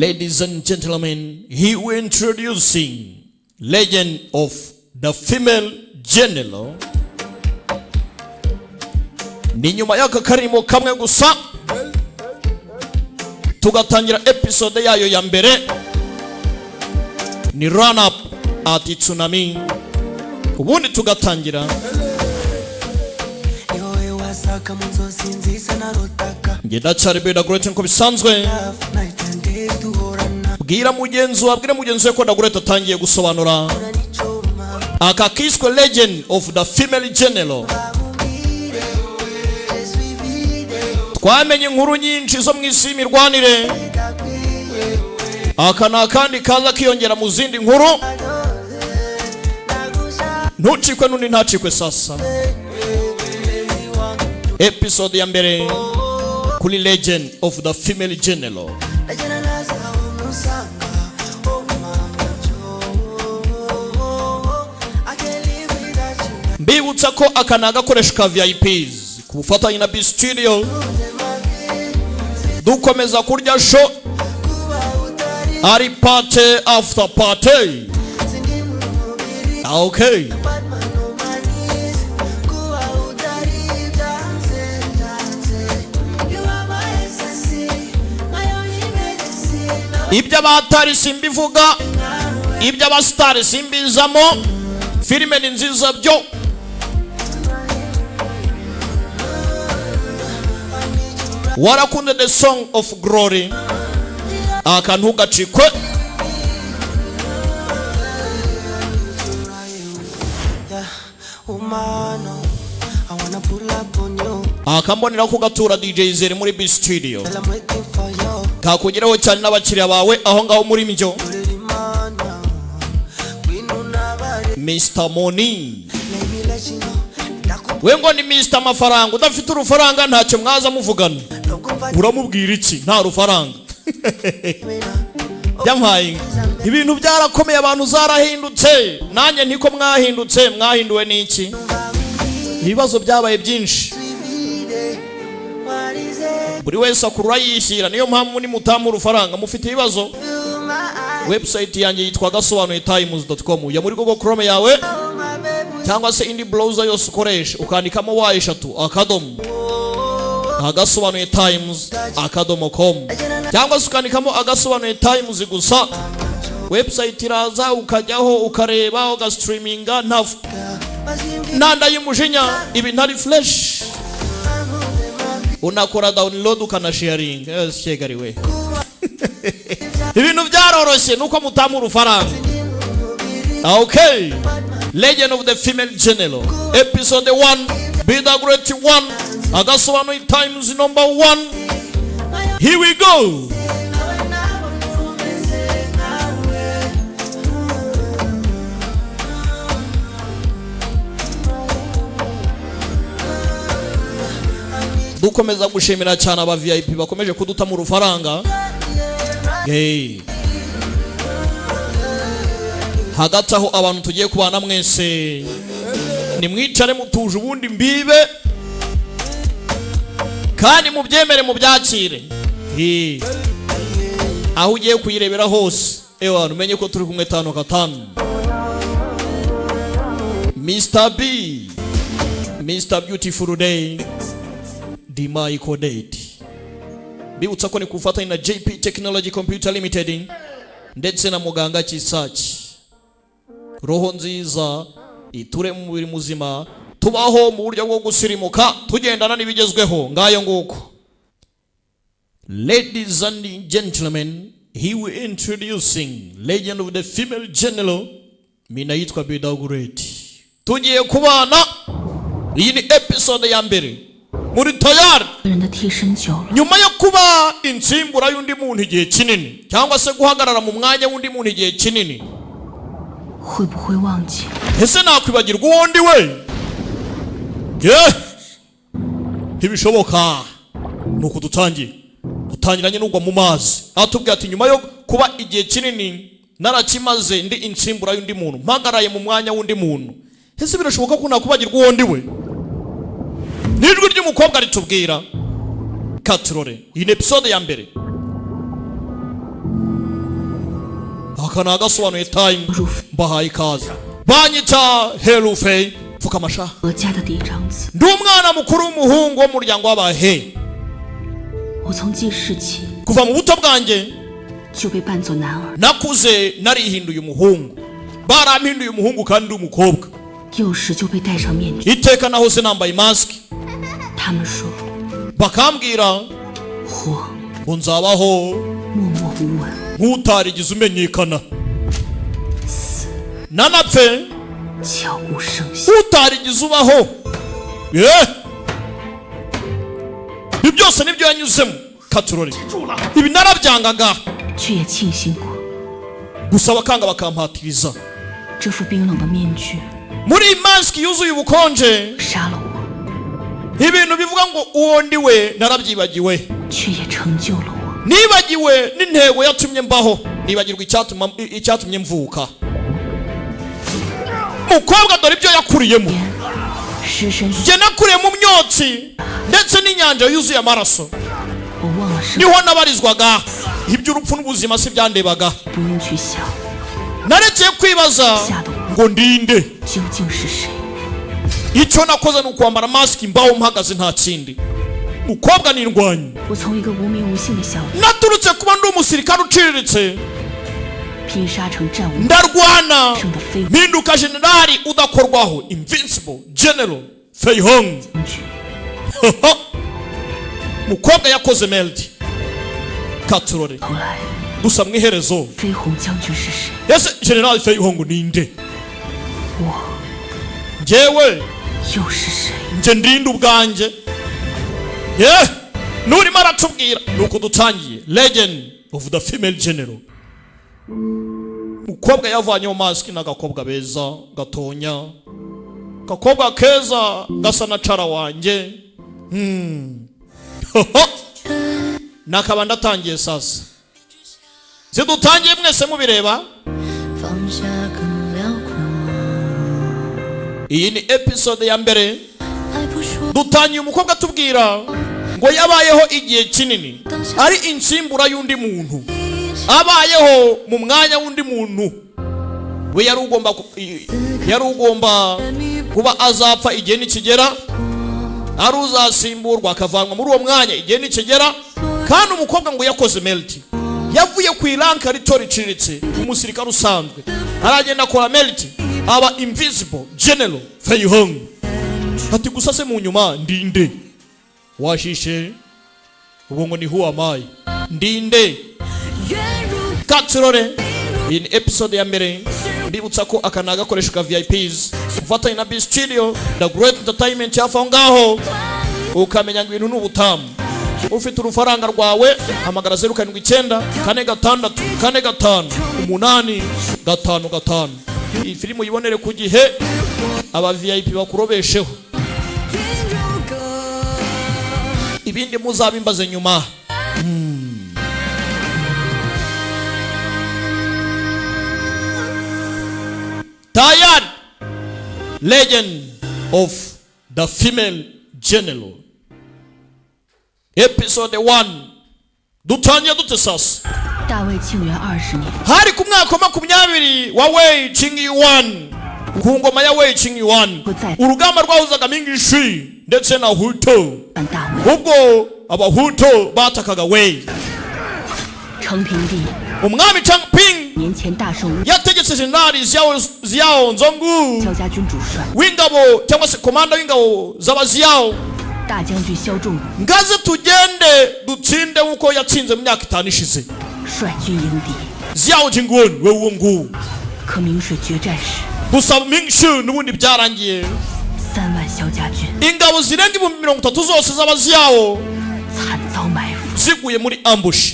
Ladies and gentlemen, he will introducing legend of the female general. Ni nyuma y'aka karimo kamwe gusa tugatangira episode yayo ya mbere. Ni run up at Tsunami, ubundi tugatangira. Ngenda cyari beda great nko bisanzwe. Bwira mugenzi we ko Dagurete atangiye gusobanura aka kiswe legend of the female general. Twamenye inkuru nyinshi zo mu isi mirwanire, aka nakandi kaza kiyongera mu zindi nkuru. Ntucikwe nundi ntacikwe sasa. Episode ya mbere kuri legend of the female general. Mbibutsa ko akanaga koresha ka VIPs ku bufatanye na B Studio. Dukomeza kurya show ari party after party. Okay. Ibya batari simbivuga, ibya bastari simbizamo. Filime ni nziza byo. Warakunde the song of glory, akantu gacikwe. Akambonera ko gatura DJ Zeri muri B Studio. Kakugeraho cyane n'abakiriya bawe aho ngaho muri mjo. Mr. Money, we ngo ni Mr. Mafaranga. Udafite urufaranga ntacyo mwaza muvugana. Uramubwira iki? Nta rufaranga. Yampaye ibintu byarakomeye, abantu zarahindutse. Nanjye ntiko mwahindutse. Mwahinduwe n'iki? Ibibazo byabaye byinshi. Buri wese akurura yishyira. Niyo mpamvu ni mutamu urufaranga mufite ibibazo. Website yanjye yitwa gasobanuye-times.com. Ya muri Google Chrome yawe cyangwa se indi browser yose ukoresha ukandikamo y3 akadomo agasobanuye-times.com cyangwa se ukandikamo agasobanuye-times gusa. Website iraza ukajyaho ukareba ugastreaminga nanda y'umujinya ibi ntari flash. Unakora download ukanasharing. Shegariwe. Ibintu byaroroshye nuko mutamu urufaranga. Okay. Legend of the female general. Episode 1. Be the great one. Agasobanuye-times number 1. Here we go. Dukomeza gushimira cyane aba VIP bakomeje kuduta mu rufaranga. Hagati aho abantu tugiye kubana mwese nimwicare mutuje ubundi mbibe kandi mubyemere mubyakire. Aho ugiye kuyirebera hose ewana umenye ko turi kumwe 5-5. Mr. B, Mr. Beautiful Day, Dima Ikodate. Bibutsa ko ni kufatanya na JP Technology Computer Limited ndetse na Muganga Kisachi. Roho nziza iture mu mubiri muzima, tubaho mu buryo bwo gusirimuka tugendana n'ibigezweho ngayo nguko. Ladies and gentlemen, he will introducing legend of the female general. Mina yitwa Dagurete. Tugiye kubana. Iyi ni episode ya mbere. Muri tayari nyuma yo kuba insimbura y'undi muntu igihe kinini cyangwa se guhagarara mu mwanya w'undi muntu igihe kinini, ese nakwibagirwa uwundi we? Ntibishoboka. Nuko dutangiranye n'ugwa mu mazi. Atubwira ati nyuma yo kuba igihe kinini narakimaze ndi insimbura y'undi muntu mpagaraye mu mwanya w'undi muntu, ese birashoboka ko nakwibagirwa uwundi we? Nijwi ry'umukobwa ritubwira. Katurore iyi episode ya mbere. akana gasobanuye time bahaye ikaze banyita Helufei pfukamasha ndi umwana mukuru w'umuhungu wo mu muryango w'abahe kuva mu buto bwanjye nakuze narihinduye umuhungu barampinduye umuhungu kandi ndi umukobwa iteka nahose nambaye mask bakambwira ngo nzabaho nk'utarigize umenyekana nanapfe utarigize ubaho ibi byose nibyo yanyuzemo katurore ibi narabyangaga gusa bakanga bakampatiriza muri iyi mask yuzuye ubukonje ibintu bivuga ngo uwo ndi we narabyibagiwe nibagiwe n'intego yatumye mbaho nibagirwa icyatumye mvuka mukobwa dore ibyo yakuriyemo njye nakuriye mu myotsi ndetse n'inyanja yuzuye amaraso niho nabarizwaga iby'urupfu n'ubuzima si byandebaga narekeye kwibaza ngo ndinde icyo nakoze ni ukwambara mask mbaho mpagaze nta kindi mukobwa n'indwanyi naturutse kuba ndi umusirikare uciriritse ndarwana mpinduka generali udakorwaho invincible general Fei Hong mukobwa yakoze melody katurore gusa mwiherezo ese general Fei Hong ninde njyewe nje ndinde ubwanjye nurimo aratubwira nuko dutangiye legend of the female general mukobwa yavanyeho mask n'agakobwa beza gatonya gakobwa keza gasa na cara wanjye nakaba ndatangiye sasa zidutangiye mwese mubireba iyi ni episode ya mbere dutangiye umukobwa tubwira ngo yabayeho igihe kinini ari insimbura y'undi muntu abayeho mu mwanya w'undi muntu we yari ugomba kuba azapfa igihe nikigera ari uzasimburwa akavanwa muri uwo mwanya igihe nikigera kandi umukobwa ngo yakoze melody yavuye ku iranka rito riciriritse umusirikare usanzwe aragenda akora melody aba invisible general Fei Hong ati gusa se mu nyuma ndinde washishe ubwo ngo ni who am I ndinde katurore in episode ya mbere mbibutsa ko akana gakoresho ka VIPs ufatanye na B Studio the great entertainment yafa ngaho ukamenya ngo ibintu n'ubutamu ufite urufaranga rwawe hamagara 079 4 8 iyi filmu yibonere ku gihe aba VIP bakurobesheho ibindi muzabimbaze nyuma Tired legend of the female general episode 1 dutangiye dute sasa hari ku mwaka wa 20 wa Wei Qingyuan ku ngoma ya Wei Qingyuan urugamba rwahuzaga Ming Shi ndetse na Huto ubwo abahuto batakaga Wei umwami Changping yategetse generali Xiao Zonggu w'ingabo cyangwa se komanda w'ingabo z'abaziao ngaze tugende dutsinde uko yatsinze mu myaka 5 ishize Xiao Jingwen we wungu gusa Ming Shi n'ubundi byarangiye ingabo zirenga 30 zose z'abaziao ziguye muri ambush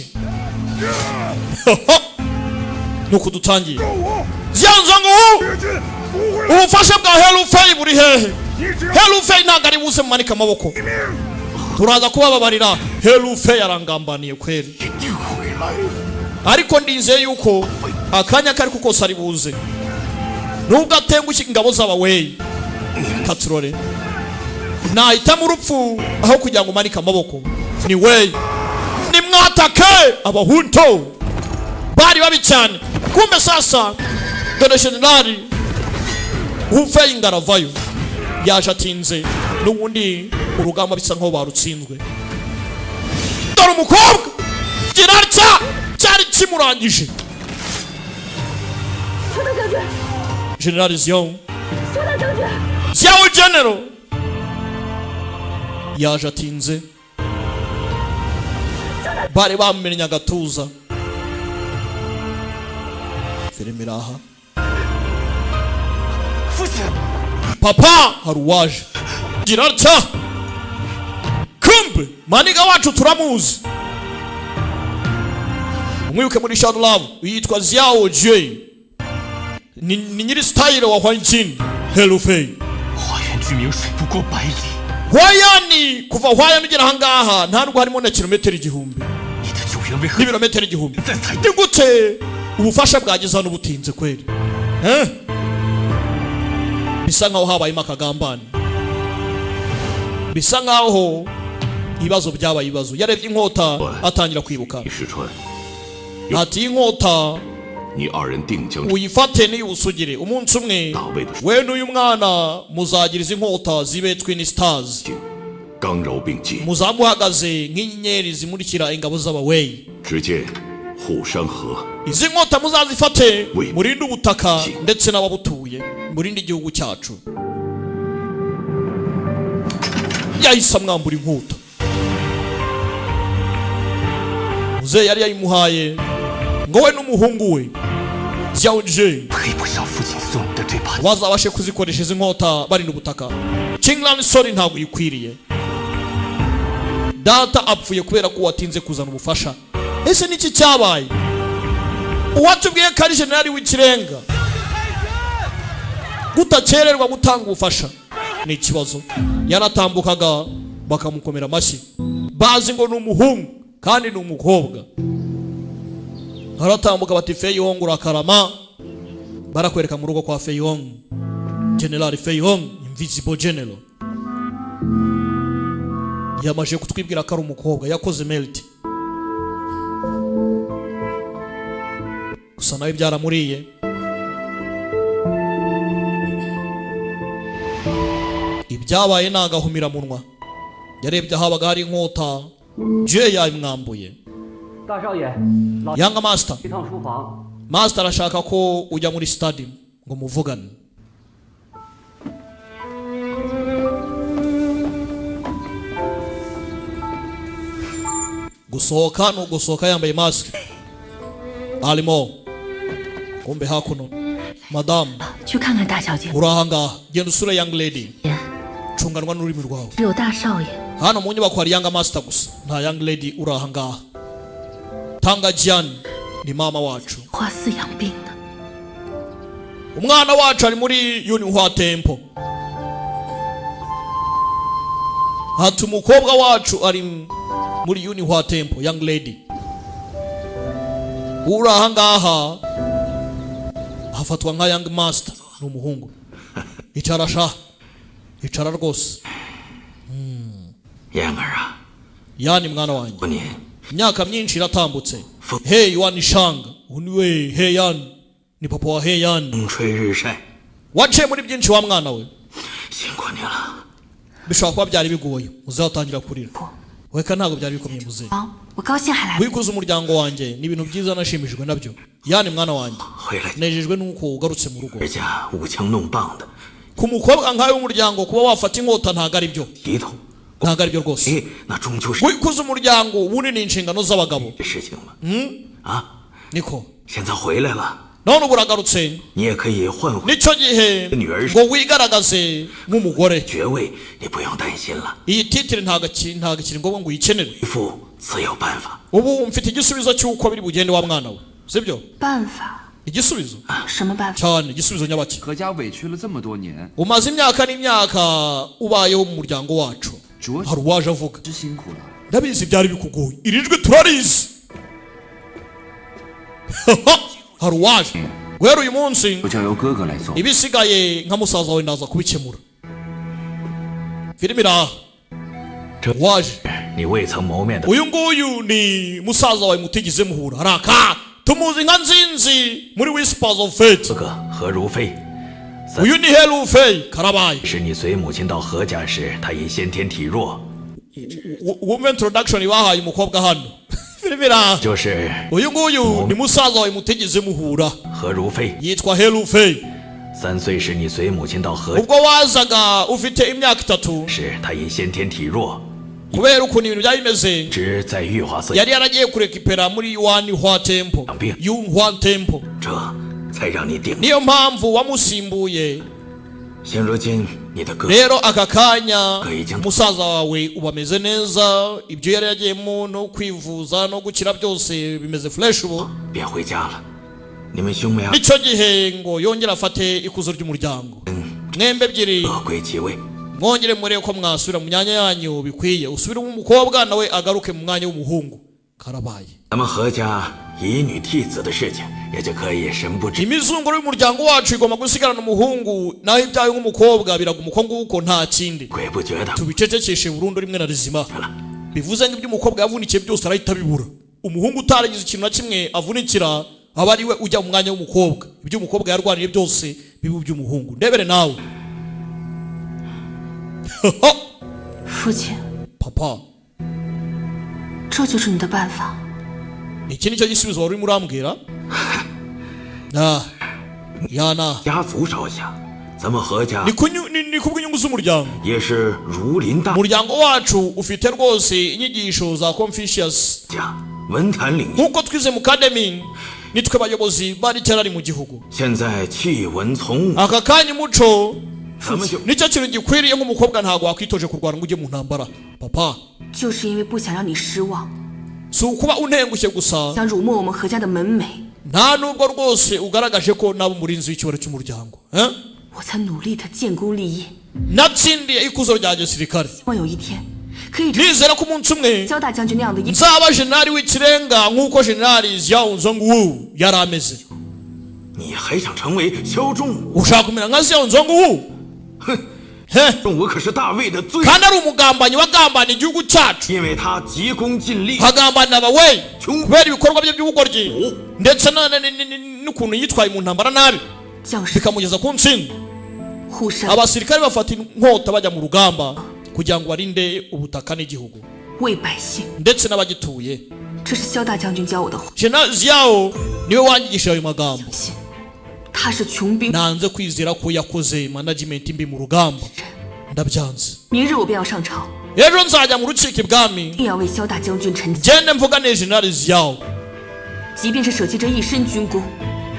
nuko dutangiye Xiao ubufasha bwa Helufei buri hehe Helufei ntabwo ari buze mumanika amaboko turaza kubababarira Helufei arangambaniye kweri ariko ndizeye yuko akanya kari kuko sari buze nubwo atengushye ingabo z'abawei katurore nahita mu rupfu aho kugira ngo umanika amaboko ni Wei ni mwatake abahunto bari babi cyane. Kumbe sasa dore generali Hufei ngaravayo yaje atinze n'ubundi urugamba bisa nkaho barutsinzwe. Dore umukobwa generali cyari kimurangije. Generali Xiao General yaje atinze, bari bamenye agatuza. Filime iraha. Papa hari uwaje. General kumbe maniga wacu turamuzi. Umwibuke muri Shadow Love yitwa Xiao Jie. Ni nyiri style wa Huan Jin Helufei. Hwayani kuva Hwayani ugera ahangaha nta nubwo harimo na kilometero 1000. Ibirometero 1000. Ni gute ubufasha bwageza hano butinze kweli? Bisa nkaho habaye akagambane. Bisa nkaho ibibazo byabaye ibibazo. Yarebye inkota atangira kwibuka. Ati inkota uyifate ni usugire umunsi umwe we n'uyu mwana muzagiriza inkota zibe Twin Stars, muzamuhagaze nk'inyenyeri zimurikira ingabo z'abawei. Izi nkota muzazifate murinde ubutaka ndetse n'ababutuye, murinde igihugu cyacu. Yahise amwambura inkota. Muze yari yayimuhaye ngo we n'umuhungu we Xiao Jie wazabashe kuzikoresha izi nkota barinda ubutaka. Qinglan sorry ntabwo yikwiriye. Data apfuye kubera ko watinze kuzana ubufasha. Ese niki cyabaye? Uwatubwiye ko ari generali w'ikirenga gutakererwa gutanga ubufasha ni ikibazo. Yaratambukaga bakamukomera amashyi, bazi ngo ni umuhungu kandi ni umukobwa. Haratambuka bati Fei Hong urakarama, barakwereka mu rugo kwa Fei Hong. General Fei Hong Invisible General yamaje kutwibwira ko ari umukobwa yakoze melt. Gusa nawe byaramuriye. Ibyabaye nagahumira munwa. Yarebye habaga hari inkota Jie yamwambuye. Yanga master. Master arashaka ko ujya muri stadium ngo muvugane. Gusohoka yambaye mask. Alimo kumbe hakuno madam urahanga genda usura young lady cunganwa n'ururimi rwawe. Hano mu nyubako hari young master gusa nta young lady urahanga. Tanga Jian ni mama wacu. Umwana wacu ari muri Yunihua Temple. Hatu umukobwa wacu ari muri Yunihua Temple young lady. Urahangaha hafatwa nka young master n'umuhungu. Icara rwose. Yani mwana wanjye. Myaka myinshi iratambutse. Hey Wanishanga uniwe Heyan ni papa wa Heyan. Waciye muri byinshi wa mwana we. Bishobora kuba byari bigoye uzatangira kurira. Weka ntago byari bikomeye muze. Wikuza umuryango wanjye ni ibintu byiza nashimishijwe nabyo. Yani mwana wanjye nejejwe nuko ugarutse mu rugo. Ku mukobwa nkawe w'umuryango kuba wafata inkota ntago ari byo. Ntago ari byo rwose. Wikuza umuryango ubundi ni inshingano z'abagabo. Niko none ubu uragarutse nicyo gihe ngo wigaragaze nk'umugore. Iyi titire ntago kiri ngombwa ngo uyikenere. Ubu mfite igisubizo cy'uko biri bugende wa mwana we, sibyo? Igisubizo cyane, igisubizo nyabaki. Umaze imyaka n'imyaka ubayeho mu muryango wacu. Hari uwaje avuga ndabizi byari bikugoye, irijwe turarizi. Hari uwaje guhera uyu munsi ibisigaye nka musaza wawe ndaza kubikemura. Filime iraha. Waje uyu nguyu ni musaza wawe mutigeze muhura. Haraka tumuzi nka Nzinzi muri Whispers of Fate. 这个何如飞， uyu ni He Rufei Karabaye. 是你随母亲到何家时，她已先天体弱。wumva introduction bahaye umukobwa hano. Filibira. 就是 uyu nguyu ni musaza wawe mutegeze muhura. 何如飞， yitwa He Rufei. 3岁时你随母亲到何， ubwo wazaga ufite imyaka 3. 是她已先天体弱， kubera ukuntu ibintu byari bimeze 只在玉华寺 yari yaragiye kurekipera muri Yuanhua Temple. Yunhua Temple. 这才让你定。 niyo mpamvu wamusimbuye. 现如今你的哥 rero aka kanya umusaza wawe ubameze neza, ibyo yari yagiyemo no kwivuza no gukira byose bimeze fresh ubu. 别回家了，你们兄妹二 nicyo gihe ngo yongera afate ikuzo ry'umuryango. mwembe ebyiri 各归其位。 mwongere murebe ko mwasubira mu myanya yanyu bikwiye, usubire mu mukobwa nawe agaruke mu mwanya w'umuhungu. Karabaye. 咱们何家以女替子的事情也就可以神不知。 imizunguro y'umuryango wacu igomba gusigarana umuhungu, naho ibyawe nk'umukobwa biraguma uko nguko nta kindi. 鬼不觉得 tubicecekeshe burundu rimwe na rizima. bivuze ngo ibyo umukobwa yavunikiye byose arahita bibura. umuhungu utaragize ikintu na kimwe avunikira aba ari we ujya mu mwanya w'umukobwa. ibyo umukobwa yarwaniye byose bibu by'umuhungu. ndebere nawe. 父亲， papa, 这就是你的办法。 iki nicyo gisubizo wari urimo urambwira? yana 家族着想，咱们何家 ni kubw'inyungu z'umuryango. 也是如临大 umuryango wacu ufite rwose inyigisho za Confucius. 家，文坛领域。 nk'uko twize mu academy nitwe bayobozi bari cyarari mu gihugu. 现在弃文从武， aka kanya umuco 咱们就 nicyo kintu gikwiriye nk'umukobwa. ntabwo wakwitoje kurwana ngo ujye mu ntambara. papa, 就是因为不想让你失望， si ukuba untengushye gusa, 想辱没我们何家的门楣， nta nubwo rwose ugaragaje ko naba umurinzi w'icyubahiro cy'umuryango. 我才努力的建功立业， natsindiye ikuzo rya gisirikare. 希望有一天可以成 nizera ko umunsi umwe 萧大将军那样的一 nzaba jenerali w'ikirenga nk'uko jenerali Xiao Zhongwu yari ameze. 你还想成为萧仲武？ ushaka kumera nka Xiao Zhongwu? 哼， he 仲武可是大魏的最， kandi ari umugambanyi wagambaniye igihugu cyacu, 因为他急功近利， hagambanira abawe kubera ibikorwa bye by'ubugoryi ndetse n'ukuntu yitwaye mu ntambara nabi 将士 bikamugeza ku ntsinzi. 护山 abasirikare bafata inkota bajya mu rugamba kugira ngo barinde ubutaka n'igihugu 为百姓， ndetse n'abagituye. 这是萧大将军教我的。 Jenerali Xiao niwe wanyigishije ayo magambo. 信他是穷兵， nanze kwizera ko yakoze management mbi mu rugamba, ndabyanze. 明日我便要上朝， ejo nzajya mu rukiko ibwami 一定要为萧大将军陈情， gende mvugane Jenerali Xiao. 即便是舍弃这一身军功，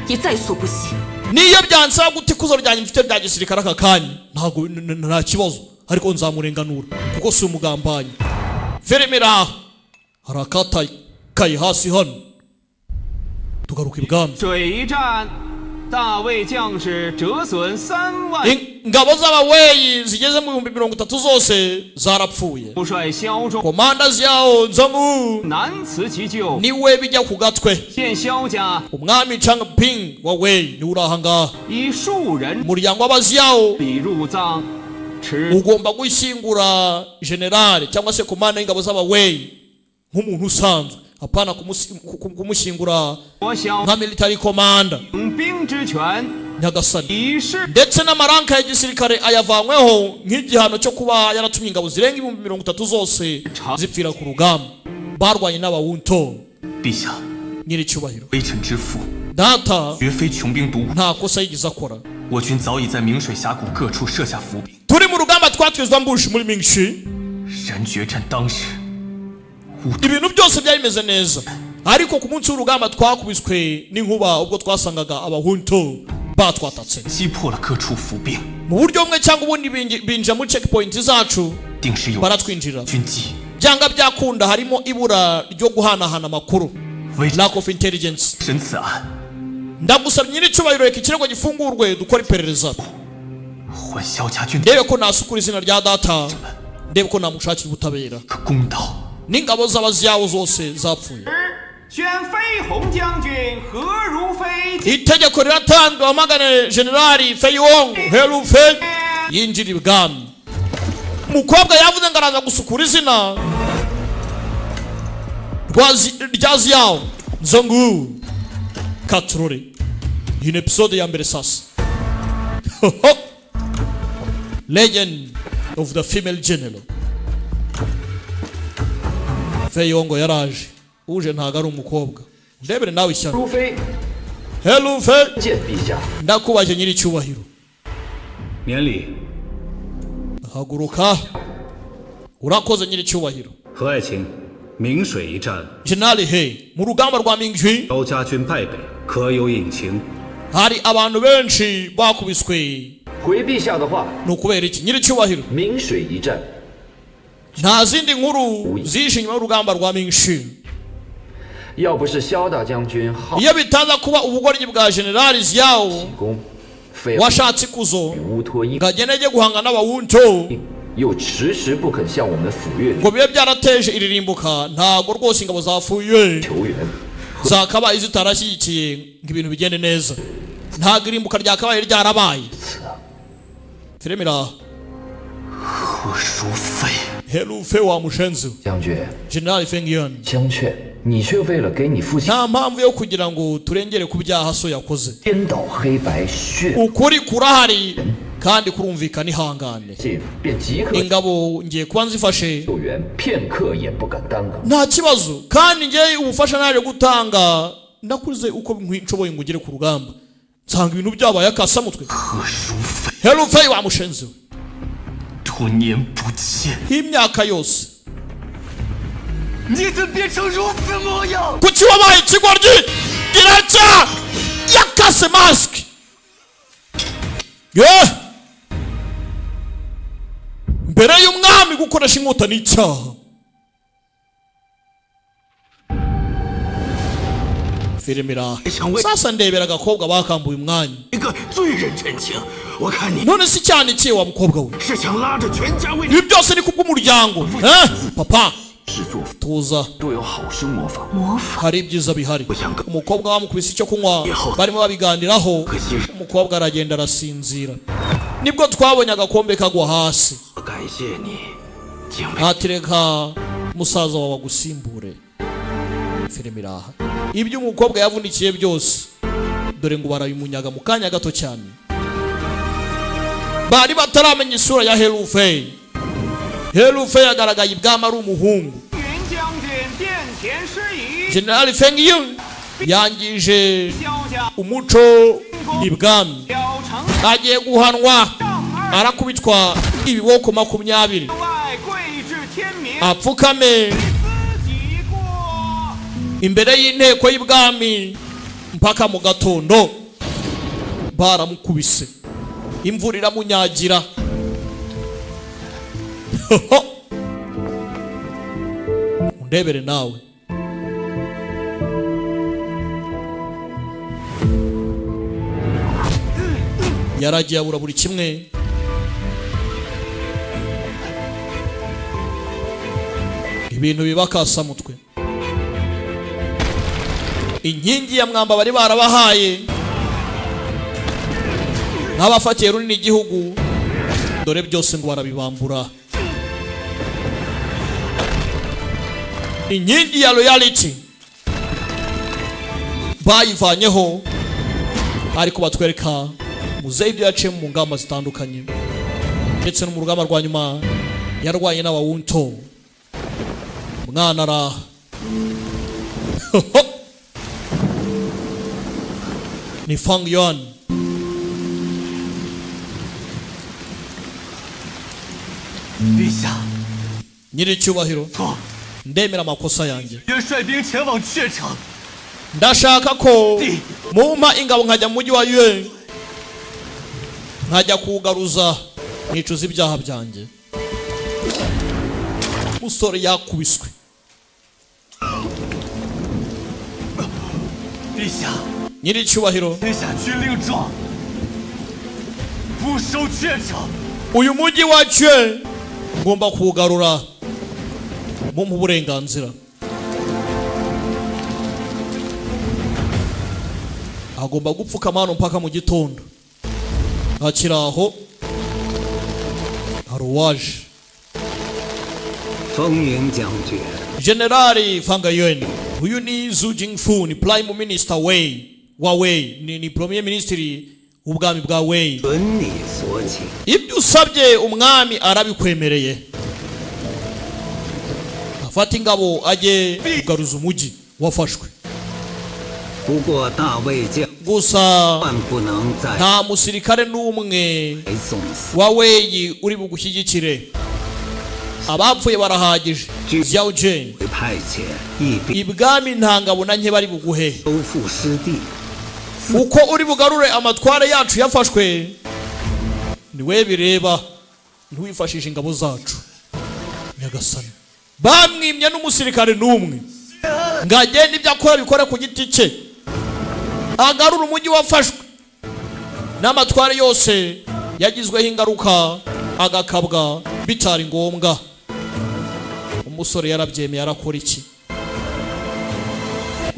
也在所不惜。 niyo byansaba guta ikuzo ryanjye mfite rya gisirikare aka kanya ntabwo nta kibazo, ariko nzamurenganura kuko si umugambanyi. Feremera hari akataye hasi hano. tugaruka ibwami. 水一战，大魏将士折损3万， ingabo z'abaweyi zigeze mu 30,000 zose zarapfuye. 不率萧仲 komanda Xiao Zhongwu 难辞其咎， niwe bijya ku gatwe. 现萧家 umwami Changping wa Wei niwe uri aha ngaha. 以数人 umuryango w'abaziyawo 礼入葬，持 ugomba gushyingura generale cyangwa se komanda y'ingabo z'abaweyi nk'umuntu usanzwe, apana kumushyingura 我骁 nka military commander 领兵之权， nyagasani. 以示 ndetse n'amaranka ya gisirikare ayavanyweho nk'igihano cyo kuba yaratumye ingabo zirenga 30,000 zose zipfira ku rugamba barwanye n'abawunto. 陛下， nyiricyubahiro 微臣之父 data 绝非穷兵黩武， nta kosa yigeze akora. 我军早已在明水峡谷各处设下伏笔。 turi mu rugamba twatwizwa ambushi muri Mingshi, 然决战当时， ibintu byose byari bimeze neza, ariko ku munsi w'urugamba twakubiswe n'inkuba ubwo twasangaga abahunto batwatatse. 击破了各处伏兵， mu buryo bumwe cyangwa ubundi binjira muri checkpoint zacu 定是有 baratwinjira. 军机。 byanga byakunda harimo ibura ryo guhanahana amakuru, 微臣 lack of intelligence. 审此案， ndagusabye nyiricyubahiro reka ikirego gifungurwe dukora iperereza, 还萧家军 ndebe ko nasukura izina rya data, ndebe ko namushakira ubutabera. 个公道。 n'ingabo z'abaziyawo zose zapfuye. 宣飞鸿将军何如飞 itegeko riratanzwe wamagane Generali Fei Hong He Rufei yinjira ibwami. umukobwa yavuze ngo araza gusukura izina rya Xiao Zhongwu katurore iyi ni episode ya mbere sasa. Legend of the female general. Fei Yongo yaraje uje ntago ari umukobwa ndebere nawe ishyano. 如妃 Hello Fei 见陛下。 ndakubaje nyiri cyubahiro. 免礼。 haguruka urakoze nyiri cyubahiro. 何爱卿，明水一战， General He mu rugamba rwa Mingxi 高家军败北，可有隐情？ hari abantu benshi bakubiswe 回陛下的话， nukubera iki nyiri cyubahiro 明水一战， nta zindi nkuru zishe nyuma y'urugamba rwa Mingxi 要不是萧大将军好 iyo bitaza kuba ubugoryi bwa General Xiao 功，非 washatse ikuzo 乌托因， ngagenda ajye guhanga n'abawunto 又迟迟不肯向我们府岳 ngo bibe byarateje iririmbuka ntago rwose ingabo zapfuye 求援， zakabaye zitarashyigikiye ngo ibintu bigende neza ntago irimbuka ryakabaye ryarabaye. Filime iraha 何如妃， Hello Fei wa mushenzi 将军 General Feng Yuan 相劝，你却为了给你父亲 nta mpamvu yo kugira ngo turengere ku byaha so yakoze. 颠倒黑白，血 ukuri kurahari kandi kurumvikana ihangane. 尽，便即刻 ingabo ngiye kuba nzifashe 救援，片刻也不敢耽搁。 nta kibazo kandi ngiye ubufasha naje gutanga ndakuze uko nshoboye ngo ugere ku rugamba nsanga ibintu byabaye akasamutwe. 何如妃， Hello Fei wa mushenzi we 多年不见， h'imyaka yose 你怎变成如此模样？ kuki wabaye ikigoryi iracya yakase mask mbere y'umwami gukoresha inkota n'icyaha. Filime iraha sasa ndebera agakobwa bakambuye umwanya 一个罪人陈情，我看你 none si cyane kiye wa mukobwa we 是想拉着全家为你 ibi byose ni kubw'umuryango papa 制作 tuza 都有好生模仿， hari ibyiza bihari. 不想跟 umukobwa bamukubise icyo kunywa barimo babiganiraho umukobwa aragenda arasinzira nibwo twabonye agakombe kagwa hasi 我感谢你，敬畏 ntatireka musaza wawe agusimbure. Filime iraha ibyo umukobwa yavunikiye byose dore ngo barabimunyaga mu kanya gato cyane. bari bataramenya isura ya Hello Fei. Hello Fei yagaragaye ibwami ari umuhungu. 云将军殿前失仪， General Feng Yun yangije 萧家 umuco ibwami 表城 agiye guhanwa 丈二 arakubitwa ibiboko 20 外跪至天明， apfukame 自己过。 imbere y'inteko y'ibwami mpaka mu gatondo baramukubise imvura iramunyagira. undebere nawe yaragiye abura buri kimwe. ibintu bibakasamutwe inkingi ya mwamba bari barabahaye n'abafatiye runini igihugu dore byose ngo barabibambura. inkingi ya loyalty bayivanyeho ariko batwereka muzeyi ibyo yaciye mu ngamba zitandukanye ndetse no mu rugamba rwa nyuma yarwanye n'abawunto. mwana araha ni Feng Yuan. 陛下， nyiri cyubahiro 错， ndemera amakosa yanjye 愿率兵前往阙城。 ndashaka ko mumpa ingabo nkajya mu mujyi wa Yue nkajya kugaruza nicuza ibyaha byanjye. musore yakubiswe. 陛下， nyiri cyubahiro 天下军令状，不收阙城。 uyu mujyi wa Yue ngomba kuwugarura mumpa uburenganzira. agomba gupfukama hano mpaka mu gitondo. hakiri aho hari uwaje. 风云将军， Generali Feng Yuan uyu ni Zhu Jingfu ni Prime Minister Wei wa Wei, ni premier ministry ubwami bwa Wei. 准你所请。 Ibyo usabye umwami arabikwemereye. Afata ingabo ajye kugaruza umugi wafashwe. 不过大卫将 Gusa 万不能再 nta musirikare n'umwe 来送死。 wa Wei uri bugushyigikire. Abapfuye barahagije. Xiao Jing, 会派遣义兵 ibwami nta ngabo na nke bari buguhe. 收复失地。 Uko uri bugarure amatware yacu yafashwe niwe bireba, ntiwifashishe ingabo zacu. Nyagasani, bamwimye n'umusirikare n'umwe ngagenda ibyo akora bikore ku giti cye, agarura umugi wafashwe n'amatware yose yagizweho ingaruka agakabwa bitari ngombwa. Umusore yarabyemeye, arakora iki?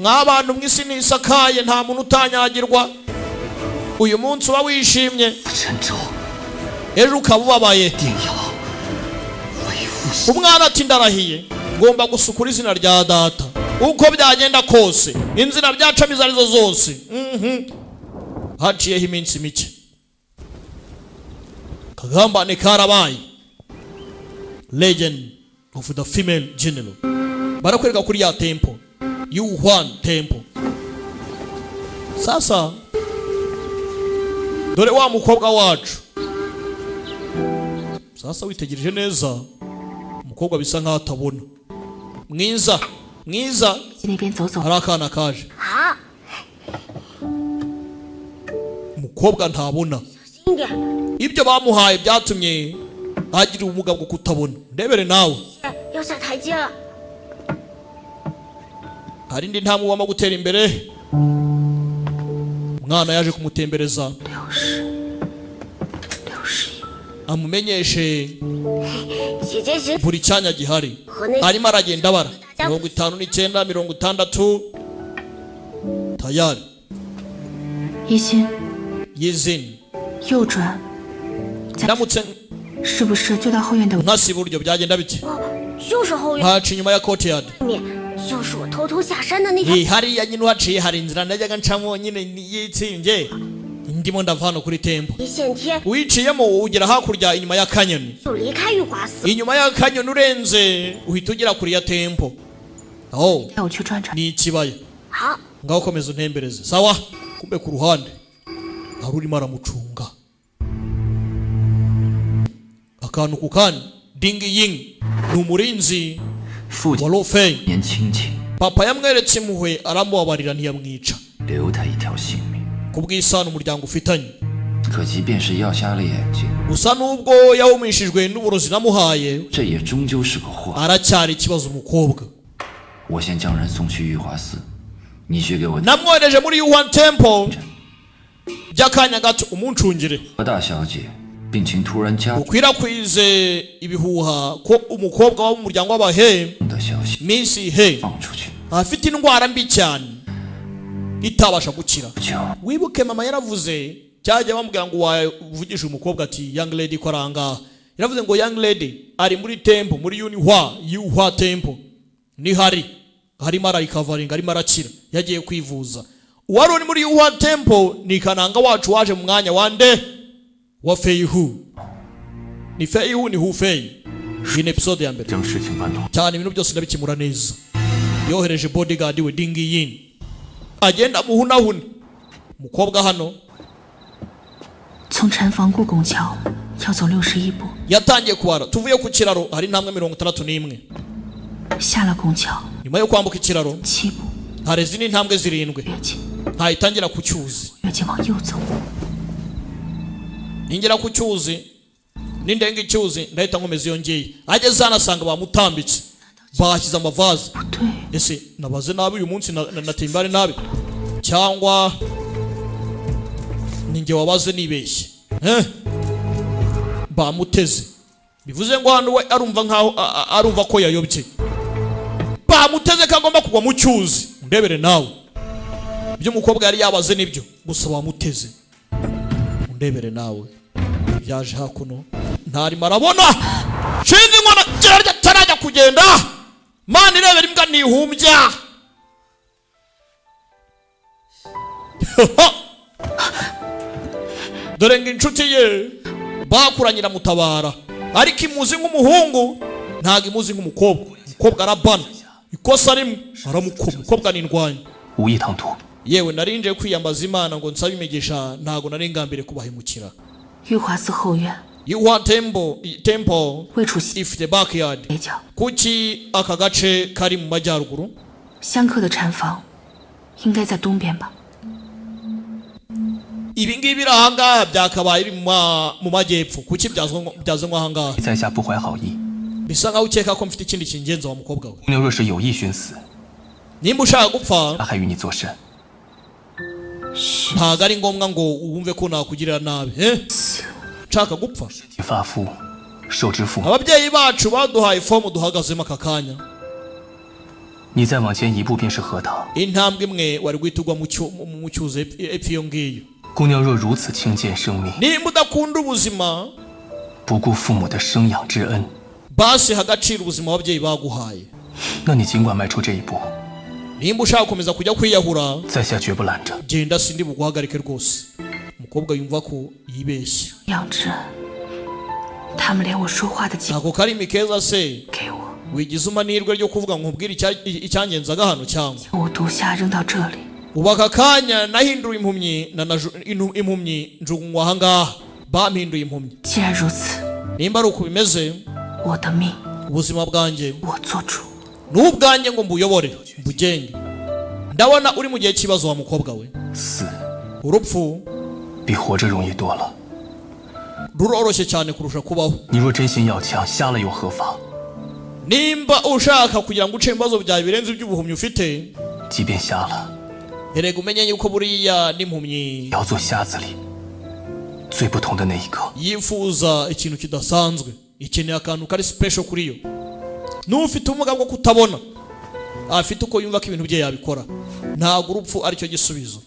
Nk'abantu mw'isi nisakaye nta muntu utanyagirwa. Uyu munsi uba wishimye, 陈州 ejo ukaba ubabaye. 定要为父 Umwana ati ndarahiye ngomba gusukura izina rya data uko byagenda kose, inzira byacamo izo arizo zose. Haciyeho iminsi mike, kagambane karabaye. Legend of the female general barakwereka kuri ya temple, Yuhuan temple. Sasa dore wa mukobwa wacu. Sasa witegereje neza, umukobwa bisa nkaho atabona. Mwiza mwiza, 去那边走走。 hari akana kaje. Umukobwa ntabona. Ibyo bamuhaye byatumye agira ubumuga bwo kutabona. Ndebere nawe, 要下台阶了。 hari indi ntamwe wama gutera imbere. Umwana yaje kumutembereza, amumenyeshe 姐姐是 buri cyanya gihari. Arimo aragenda bara 59, 60 tayari. 一心 Yizin 右转， ndamutse 是不是就到后院的 nkasi iburyo byagenda bite? 就是后院 Haca inyuma ya courtyard. 面，就是我偷偷下山的那条。 Hariya nyine uhaciye hari inzira najyaga ncamo nyine yitsimbye, ndimo ndava hano kuri tempo. 一线天 Wiciyemo ugera hakurya inyuma ya kanyoni. 就离开玉华寺。 Inyuma ya kanyoni urenze uhita ugera kuri ya tempo. Oh, 带我去转转。 ni ikibaya. 好， Ngaho komeza untembereze. Sawa? Kumbe ku ruhande hari urimo aramucunga. Akantu ku kandi, Ding Ying ni umurinzi 父 wa 亲 Lo Fei. 年亲戚， Papa yamweretse impuhwe aramubabarira ntiyamwica 留他一条性命。 kubw'isano umuryango ufitanye. 可即便是要瞎了眼睛， Gusa nubwo yahumishijwe n'uburozi namuhaye, 这也终究是个祸。 aracyari ikibazo umukobwa. 我先将人送去玉华寺，你去给我 Namwohereje muri Yuhuan Temple by'akanya gato umuncungire. 何大小姐病情突然加重 Ukwirakwize ibihuha ko umukobwa wo mu muryango w'abahe 的消息 Miss He 放出去， afite indwara mbi cyane itabasha gukira. 不久 Wibuke mama yaravuze cyajya bamubwira ngo wavugisha umukobwa ati young lady ko aranga. Yaravuze ngo young lady ari muri temple, muri Yuhua Temple. Ni harimo arayikavaringa, arimo arakira, yagiye kwivuza. Uwari uri muri Yuhua Temple ni kananga wacu waje mu mwanya wande wa Fei Hu. Ni Fei Hu ni Hu Fei. Iyi ni episode ya mbere 将事情办妥。 cyane, ibintu byose ndabikemura neza. Yohereje bodyguard we Ding Yin agenda muhunahuna. Umukobwa hano 从陈房故宫桥要走61步， yatangiye kubara. Tuvuye ku kiraro hari intambwe 61. 下了宫桥 Nyuma yo kwambuka ikiraro 7步， hari izindi ntambwe 7. 越近 Ntayitangira ku cyuzi. 越近往右走。 Ningera ku cyuzi nindenga icyuzi ndahita nkomeza iyo ngiye. Ageze hano asanga bamutambitse, bashyize amavaze. 不对， Ese nabaze nabi uyu munsi natimbare nabi cyangwa ninjye wabaze nibeshye? Bamuteze, bivuze ngo hano we arumva nkaho arumva ko yayobye. Bamuteze ko agomba kugwa mu cyuzi. Ndebere nawe ibyo umukobwa yari yabaze nibyo, gusa bamuteze. Ndebere nawe yaje hakuno ntarimo arabona. Shinga inkona kirarya tarajya kugenda. Mana irebera imbwa nihumbya. dore ngo inshuti ye bakuranyira mutabara ariko imuzi nk'umuhungu ntago imuzi nk'umukobwa. Umukobwa arabana ikosa rimwe aramukoma. Umukobwa n'indwanya. 无意唐突， yewe narinje kwiyambaza Imana ngo nsabe imigisha ntago nari ngambire kubahemukira. 玉华寺后院 Yuhua temple 未出席 if the backyard 北角， kuki aka gace kari mu majyaruguru? 香客的禅房应该在东边吧？ ibi ngibi biri ahangaha byakabaye iri mu majyepfo. Kuki byazanywa ahangaha? 在下不怀好意。 bisa nkaho ukeka ko mfite ikindi kingenza wa mukobwa we. 公牛若是有意寻死， nimba ushaka gupfa 他还与你作甚？ ntago ari ngombwa ngo wumve ko nakugirira nabi. Nshaka gupfa? 身体发肤，受之父母。 ababyeyi bacu baduhaye ifomu duhagazemo aka kanya. 你再往前一步便是荷塘。 intambwe imwe wari guhita ugwa mu cyuzi epfo iyo ngiyo. 姑娘若如此轻贱生命， nimba udakunda ubuzima 不顾父母的生养之恩， basi hagaciro ubuzima ababyeyi baguhaye. 那你尽管迈出这一步， nimba ushaka gukomeza kujya kwiyahura 在下绝不拦着。 genda sindi buguhagarike rwose. Umukobwa yumva ko yibeshya. 杨志，他们连我说话的机会 ntago karimi keza se 给我， wigize umanirwe ryo kuvuga ngo nkubwire icyangenzaga hano cyangwa 将我毒虾扔到这里， ubu aka kanya nahinduye impumyi njugunywa ahangaha. Bampinduye impumyi. 既然如此， nimba ari uko bimeze 我的命 ubuzima bwanjye 我做主。 n'ubwanjye ngo mbuyobore mbugenge. ndabona uri mu gihe cy'ibibazo wa mukobwa we. 死 urupfu 比活着容易多了。 ruroroshye cyane kurusha kubaho. 你若真心要强，瞎了又何妨？ nimba ushaka kugira ngo uce ibibazo byawe birenze iby'ubuhumyi ufite, 即便瞎了， erega umenye yuko buriya n'impumyi 也要做瞎子里最不同的那一个。 yifuza ikintu kidasanzwe, ikeneye akantu kari special kuri yo. n'ufite ubumuga bwo kutabona afite uko yumva ko ibintu bye yabikora. ntabwo urupfu aricyo gisubizo.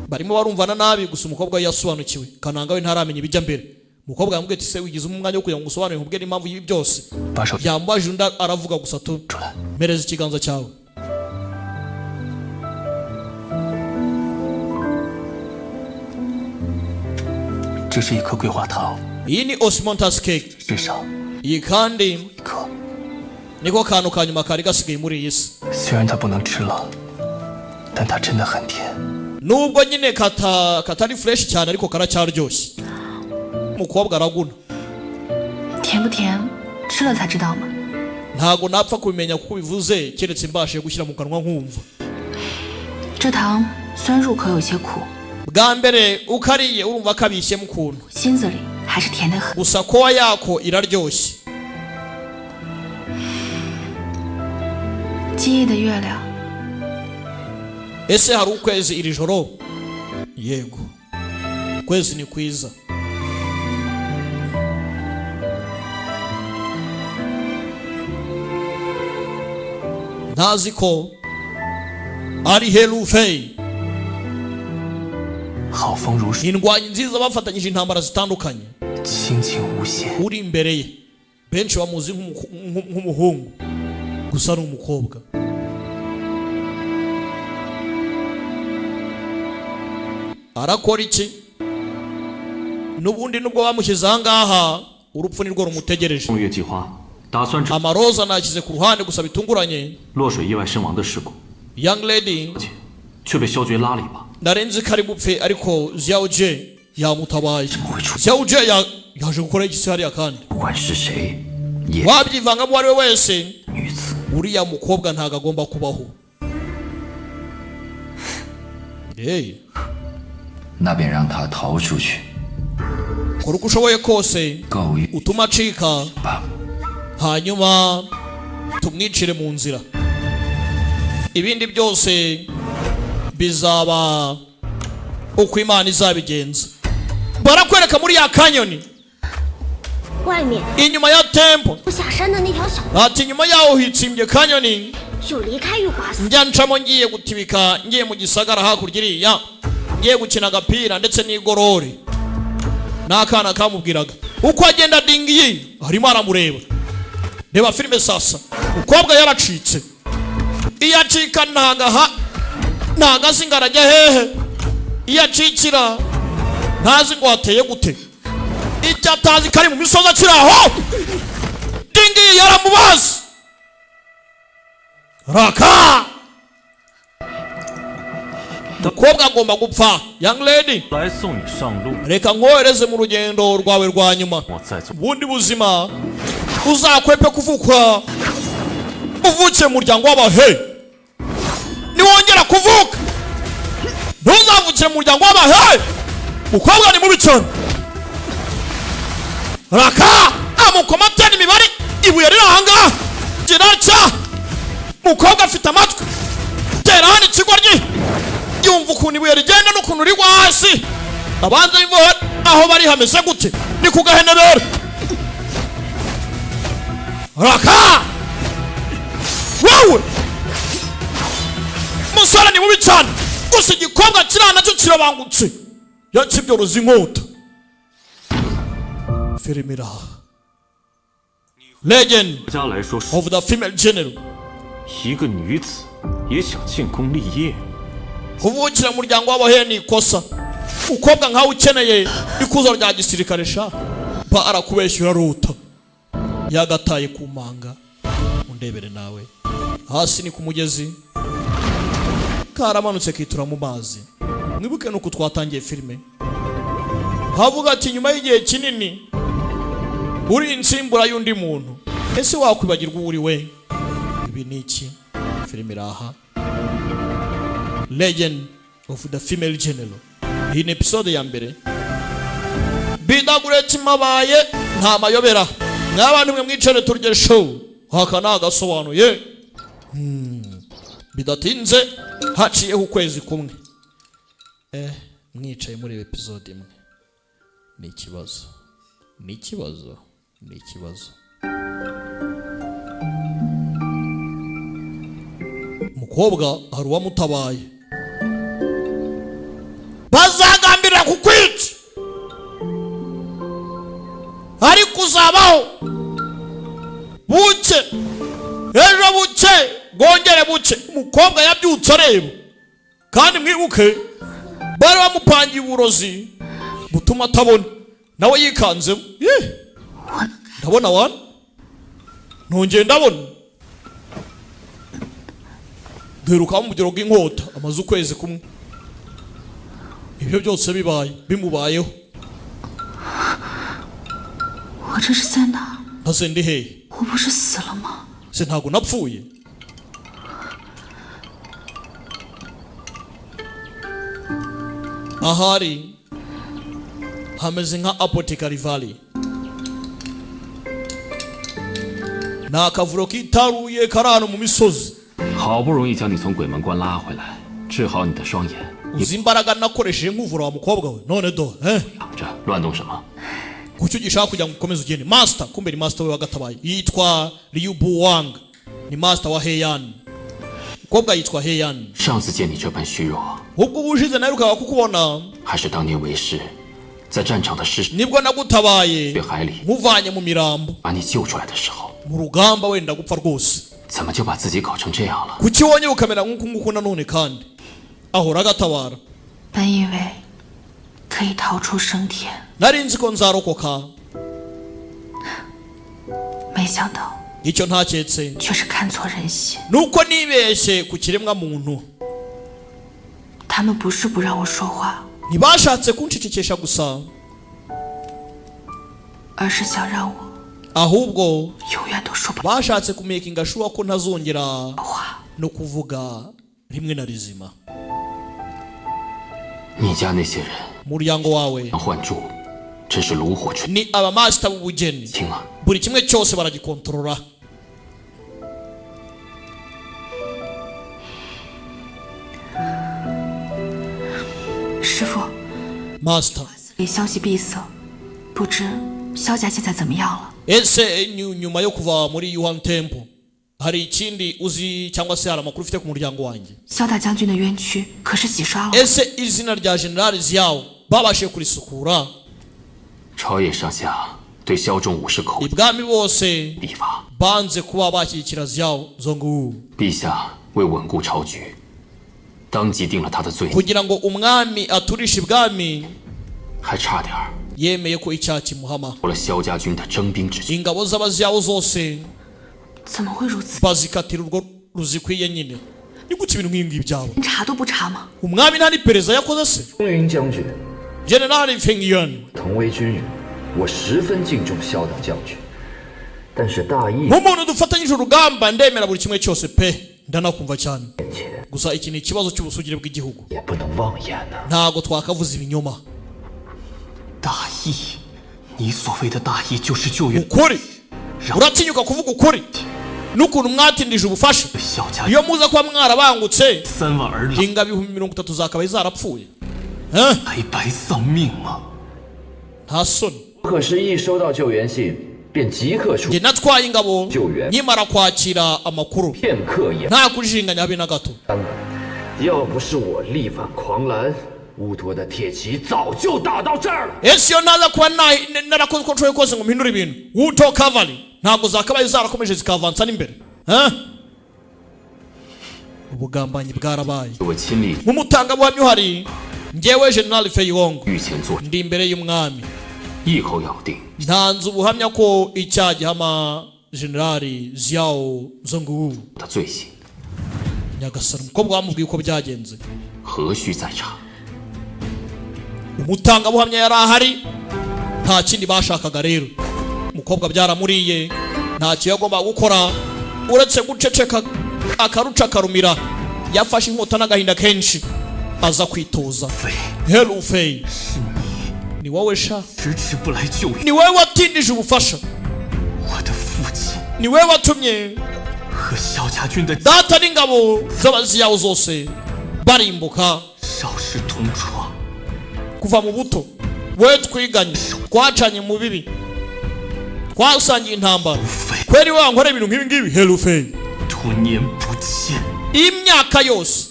barimo barumvana nabi gusa umukobwa we yasobanukiwe. Kananga we ntaramenya ibijya mbere. Umukobwa yamubwiye ati se wigize umwanya wo kugira ngo usobanure nkubwire impamvu y'ibi byose. 把手 yambaje undi aravuga gusa tu 出来。 mereza ikiganza cyawe. 这是一颗桂花糖， iyi ni osmontas cake. 世上 iyi kandi 一颗。 niko kantu ka nyuma kari gasigaye muri iyi si. 虽然它不能吃了，但它真的很甜。 nubwo nyine katari fresh cyane ariko karacyaryoshye. umukobwa araguna. 甜不甜，吃了才知道嘛。 ntago napfa kubimenya kuko bivuze keretse mbashije gushyira mu kanwa nkumva. 这糖虽然入口有些苦， bwa mbere ukariye urumva kabishyemo ukuntu, 心子里还是甜得很。 gusa kowa yako iraryoshye. 今夜的月亮， ese hari ukwezi iri joro? yego, ukwezi ni kwiza. ntazi ko ari Helufei, 好风如水， indwanyi nziza bafatanyije intambara zitandukanye. 清净无邪。 uri imbere ye benshi bamuzi nk'umuhungu gusa ari umukobwa. arakora iki? n'ubundi nubwo bamushyize ahangaha urupfu nirwo rumutegereje. 风月计划打算制 amaroza nashyize ku ruhande gusa bitunguranye. 落水意外身亡的事故， young lady 却被萧绝拉了一把。 narenze ko ari bupfe ariko Xiaojie yamutabaye. Xiaojie yaje gukora iki hariya kandi? 不管是谁，也 wabyivangamo uwo ari we wese, 女子 uriya mukobwa ntago agomba kubaho. 那便让他逃出去， kora uko ushoboye kose 告于 utuma acika, 吧。 hanyuma tumwicire mu nzira. ibindi byose bizaba uko Imana izabigenza. barakwereka muri ya kanyoni 外面 inyuma ya temple, 下山的那条小路 ati inyuma yaho hitsimbye kanyoni 就离开玉华寺。 njya ncamo ngiye gutibika ngiye mu gisagara hakurya iriya, ngiye gukina agapira ndetse n'igorori. n'akana kamubwiraga uko agenda dingiye arimo aramureba. reba filime sasa, umukobwa yaracitse. iyo acika ntago azi ngo arajya hehe. iyo acikira ntazi ngo hateye gute, icyo atazi kari mu misozi akiri aho dingi yaramubaza. Raka mukobwa agomba gupfa. Young lady, 来送你上路。 reka nkohereze mu rugendo rwawe rwa nyuma, 我在做。 ubundi buzima uzakwepe kuvuka uvukiye mu muryango w'abahe. Niwongera kuvuka ntuzavukire mu muryango w'abahe. Mukobwa ni mubi cyane. Raka amukomatana imibare, ibuye riri ahangaha giracya. Mukobwa afite amatwi, tera hano ikigoryi, yumva ukuntu ibuye rigenda n'ukuntu rigwa hasi. Abanza bivuga aho bari hameze gute, ni ku gahenebera. Raka wowe musore ni mubi cyane, gusa igikobwa kirana nacyo kirabangutse, yakibyoroza inkota. Filmira Legend 国家来说， of the female general. 一个女子也想建功立业。 Kuvukira mu muryango w'abahe ni ikosa. Ukobwa nkawe ukeneye ikuzo rya gisirikare sha barakubeshyura ruta yagataye ku manga. Undebere nawe hasi ni ku mugezi, karamanutse kitura mu mazi. Mwibuke nuko twatangiye filime, havuga ati nyuma y'igihe kinini uri insimbura y'undi muntu, ese wakwibagirwa uri we? Ibi ni iki? Filime iraha Legend of the female general. Iyi ni episode ya mbere. Bidaguretse mabaye nta mayobera. N'abantu mwe mwicare turye show haka nagasobanuye. Bidatinze haciyeho ukwezi kumwe. Mwicaye muri episode imwe. Ni ikibazo. Ni ikibazo. Ni ikibazo. Mukobwa hari uwamutabaye. Bazagambirira kukwica, ariko uzabaho buke ejo buke bwongere buke. Umukobwa yabyutse areba, kandi mwibuke bari bamupangiye uburozi butuma atabona, nawe yikanzemo. Ndabona wana ntongeye ndabona duheruka mu mugero bw'inkota amaze ukwezi kumwe. Ibyo byose bibaye bimubayeho. 我这是在哪？ Ntase ndi hehe? 我不是死了吗？ Se ntago napfuye? Ahari hameze nka Apothecary Valley. Na akavuro kitaruye karano mu misozi. 好不容易将你从鬼门关拉回来，治好你的双眼， Uzimbaraga nakoresheje nkuvura wa mukobwa we. None do养着乱动什么？ kucyo gishaka kujya gukomeza ugende. Master, kumbe ni master we wagatabaye. Yitwa Liu Buwang. Ni master wa Heian. Mukobwa yitwa Heian. 上次见你这般虚弱， Ubwo ubushize naherukaga kukubona 还是当年为师在战场的尸 nibwo nagutabaye 血海里 nkuvanye mu mirambo 把你救出来的时候， mu rugamba wenda gupfa rwose. 怎么就把自己搞成这样了？ Kuki wonye ukamera nk'uko nguko nanone kandi ahora agatabara. 本以为可以逃出升天， Nari nzi ko nzarokoka, 没想到 icyo ntaketse 却是看错人心。 nuko nibeshye ku kiremwa muntu. 他们不是不让我说话， Ntibashatse kunshikikesha gusa, 而是想让我 ahubwo 永远都说不 bashatse kumekinga sure ko ntazongera 话。 no kuvuga rimwe na rizima. 你家那些人 Umuryango wawe 换柱，真是炉火纯 ni abamaster b'ubugeni, 青啊！ buri kimwe cyose baragikontorora. 师傅， Master, 里消息闭塞，不知萧家现在怎么样了？ ese nyuma yo kuva muri Yuan Temple hari ikindi uzi cyangwa se hari amakuru ufite ku muryango wanjye? 萧大将军的冤屈可是洗刷了？ Ese izina rya General Xiao babashe kurisukura? 朝野上下对萧仲武是口 Ibwami bose 必罚， banze kuba bashyigikira Xiao Zongwu. 陛下为稳固朝局，当即定了他的罪， kugira ngo umwami aturishe ibwami 还差点 yemeye ko icyaha kimuhama 夺了萧家军的征兵之权。 ingabo z'abaziyaho zose 怎么会如此？ bazikatira urwo ruzikwiye nyine. Ni gute ibintu nk'ibi ngibi byaba? 查都不查吗？ umwami nta n'iperereza yakoze se? 风云将军， General Feng Yuan 同为军人，我十分敬重萧大将军，但是大义 nk'umuntu dufatanyije urugamba ndemera buri kimwe cyose pe ndanakumva cyane 面前 gusa iki ni ikibazo cy'ubusugire bw'igihugu 也不能妄言呐、 ntago twakavuza ibinyoma 大义，你所谓的大义就是救援 ukuri uratinyuka kuvuga ukuri n'ukuntu mwatindije ubufasha 萧家 iyo muza kuba mwarabangutse 3万儿郎 ingabo 30,000 zakabaye zarapfuye 白白丧命吗？ nta soni 可是，一收到救援信，便即刻出， njye natwaye ingabo 救援 nkimara kwakira amakuru 片刻也 nta kujijinganya habe na gato 干了。要不是我力挽狂澜，乌托的铁骑早就打到这儿了。 ese iyo ntaza kuba narakoze uko nshoboye kose ngo mpindure ibintu wuto cavalry ntabwo zakabaye zarakomeje zikavansa n'imbere ubugambanyi bwarabaye 我亲历 nk'umutangabuhamya uhari njyewe General Fei Hong 御前作证， ndi imbere y'umwami 一口咬定 ntanze ubuhamya ko icyaha gihama Generali Xiao Zhongwu 的罪行， Nyagasani umukobwa wamubwiye uko byagenze 何须再查？ umutangabuhamya yari ahari nta kindi bashakaga rero umukobwa byaramuriye nta cyo yagomba gukora uretse guceceka akaruca akarumira yafashe inkota n'agahinda kenshi aza kwitoza Hello Fei ni wowe sha 迟迟不来救援， ni wowe watindije ubufasha 我的父亲 ni wowe watumye 和萧家军的 data n'ingabo z'abaziyaho zose barimbuka 少时同床， kuva mu buto we twiganye twacanye mu bibi twasangiye intambara kweri wankora ibintu nk'ibi ngibi Hello Fei 多年不见， imyaka yose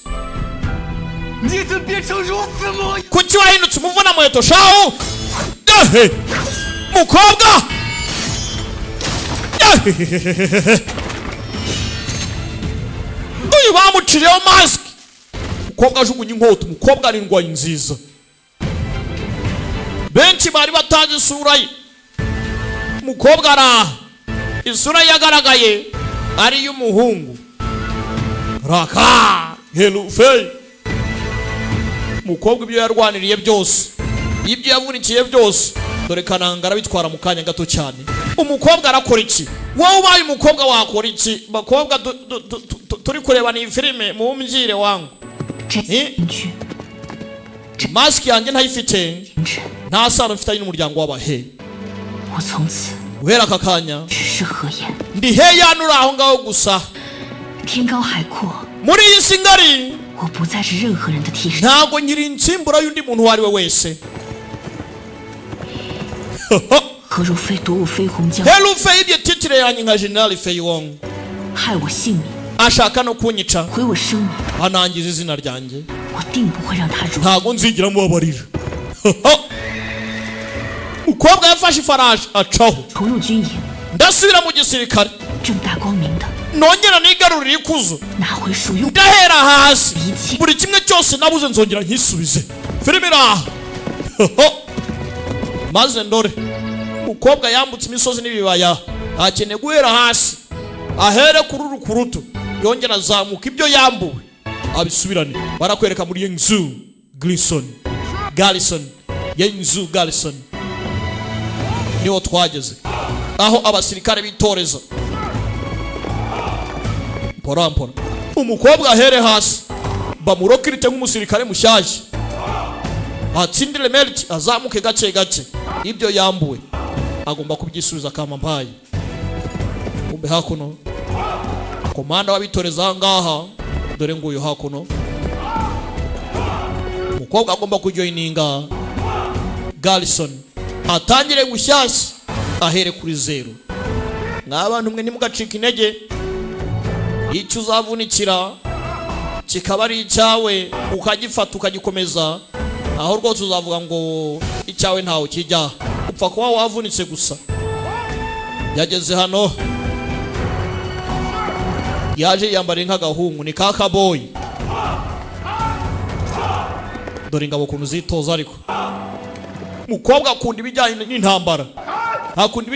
你怎变成如此模样？ kuki wahindutse umuvuna muheto shaho Ehe! mukobwa Ehehehehe! uyu bamuciriyeho mask umukobwa ajugunye inkota umukobwa ari indwayi nziza benshi bari batazi isura ye umukobwa araha isura yagaragaye ari iy'umuhungu raka Hello Fei umukobwa ibyo yarwaniriye byose ibyo yavunikiye byose dore kanangara bitwara mu kanya gato cyane umukobwa arakora iki wowe ubaye umukobwa wakora iki bakobwa turi kureba ni filime mu mbyire wangu mask yanjye ntayifite nta sano mfitanye n'umuryango w'abahe guhera aka kanya ndi heyanura aho ngaho gusa muri iyi si ngari ntabwo nkiri insimbura y'undi muntu uwo ari we wese Hello Fei ibyo titire yanjye nka General Fei Hong ashaka no kunyica anangiza izina ryanjye ntabwo nzigira mubabarira umukobwa yafashe ifarashi acaho ndasubira mu gisirikare nongera nigarurira ikuzo ndahera hasi buri kimwe cyose nabuze nzongera nkisubize filime iraha maze ndore umukobwa yambutse imisozi n'ibibaya akeneye guhera hasi ahere kuri rukurutu yongera azamuka ibyo yambuwe abisubirane barakwereka muri Yangzhou Garrison Yangzhou Garrison niho twageze aho abasirikare bitoreza mpora umukobwa ahere hasi bamurokirite nk'umusirikare mushyashya atsindire meriti azamuke gake gake ibyo yambuwe agomba kubyisubiza kama mpaye kumbe hakuno komanda wabitoreza aha ngaha dore nguyu hakuno umukobwa agomba kujoininga Garrison atangire gushyashya ahere kuri zero n'abantu mwe nimugacika intege icyo uzavunikira kikaba ari icyawe ukagifata ukagikomeza aho rwose uzavuga ngo icyawe ntawe kijya upfa kuba wavunitse gusa yageze hano yaje yambara nk'agahungu ni kakaboyi dore ingabo kuntu zitoza ariko mukobwa akunda ibijyanye n'intambara akunda